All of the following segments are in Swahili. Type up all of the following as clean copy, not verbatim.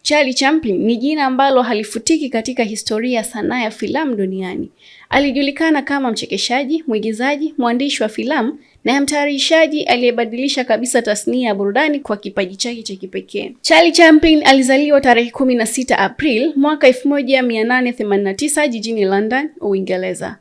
Charlie Chaplin ni jina ambalo halifutiki katika historia ya sanaa ya filamu duniani. Alijulikana kama mchekeshaji, mwigizaji, mwandishi wa filamu na mtayarishaji aliyebadilisha kabisa tasnia ya burudani kwa kipaji chake cha kipekee. Charlie Chaplin alizaliwa tarehe 16 April mwaka 1889 jijini London, Uingereza.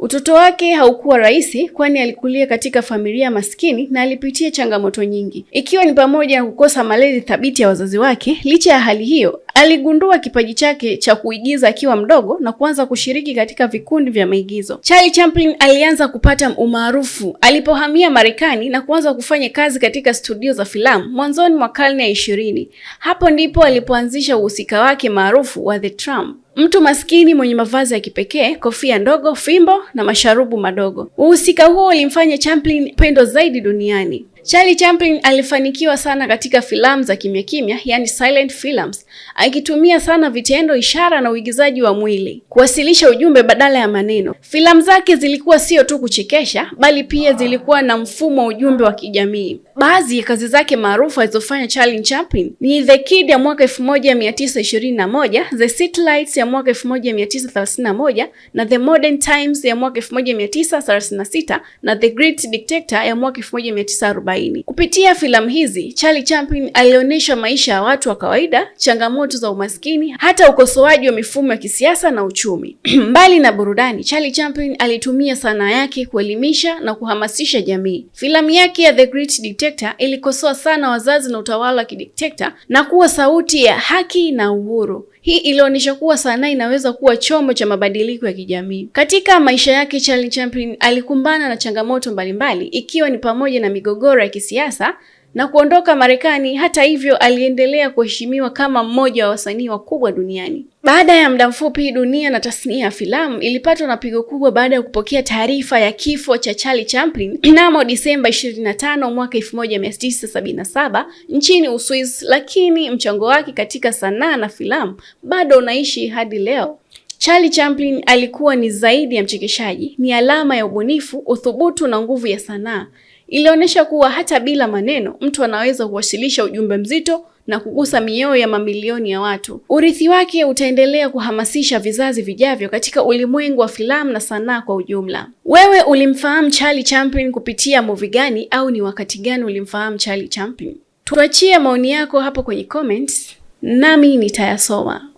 Utoto wake haukuwa rahisi, kwani alikulia katika familia maskini na alipitia changamoto nyingi, ikiwa ni pamoja na kukosa malezi thabiti ya wazazi wake. Licha ya hali hiyo, aligundua kipaji chake cha kuigiza akiwa mdogo na kuanza kushiriki katika vikundi vya maigizo. Charlie Chaplin alianza kupata umaarufu alipohamia Marekani na kuanza kufanya kazi katika studio za filamu mwanzoni mwa karne ya 20. Hapo ndipo alipoanzisha uhusika wake maarufu wa The Tramp. Mtu maskini mwenye mavazi ya kipekee, kofia ndogo, fimbo na masharubu madogo. Uhusika huo ulimfanya Chaplin pendwa zaidi duniani. Charlie Chaplin alifanikiwa sana katika filamu za kimya kimya, yani silent films, akitumia sana vitendo, ishara na uigizaji wa mwili kuwasilisha ujumbe badala ya maneno. Filamu zake zilikuwa sio tu kuchekesha, bali pia zilikuwa na mfumo wa ujumbe wa kijamii. Baadhi ya kazi zake maarufu alizofanya Charlie Chaplin ni The Kid ya mwaka 1921, The Streetlights ya mwaka 1931 na The Modern Times ya mwaka 1936 na The Great Dictator ya mwaka 1940. Kupitia filamu hizi, Charlie Chaplin alionyesha maisha ya watu wa kawaida, changamoto za umaskini, hata ukosoaji wa mifumo ya kisiasa na uchumi. Mbali na burudani, Charlie Chaplin alitumia sanaa yake kuelimisha na kuhamasisha jamii. Filamu yake ya The Great Dictator ilikosoa sana wazazi na utawala wa kidikteta na kuwa sauti ya haki na uhuru. Hii ilionyesha kuwa sanaa inaweza kuwa chombo cha mabadiliko ya kijamii. Katika maisha yake, Charlie Chaplin alikumbana na changamoto mbalimbali, ikiwa ni pamoja na migogoro ya kisiasa na kuondoka Marekani. Hata hivyo, aliendelea kuheshimiwa kama mmoja wa wasanii wakubwa duniani. Baada ya muda mfupi, dunia na tasnia ya filamu ilipatwa na pigo kubwa baada ya kupokea taarifa ya kifo cha Charlie Chaplin mnamo Disemba 25 mwaka 1977 nchini Uswisi, lakini mchango wake katika sanaa na filamu bado unaishi hadi leo. Charlie Chaplin alikuwa ni zaidi ya mchekeshaji, ni alama ya ubunifu, uthubutu na nguvu ya sanaa. Ilionyesha kuwa hata bila maneno, mtu anaweza kuwasilisha ujumbe mzito na kugusa mioyo ya mamilioni ya watu. Urithi wake utaendelea kuhamasisha vizazi vijavyo katika ulimwengu wa filamu na sanaa kwa ujumla. Wewe ulimfahamu Charlie Chaplin kupitia movie gani, au ni wakati gani ulimfahamu Charlie Chaplin? Tuachie maoni yako hapo kwenye comments, nami nitayasoma.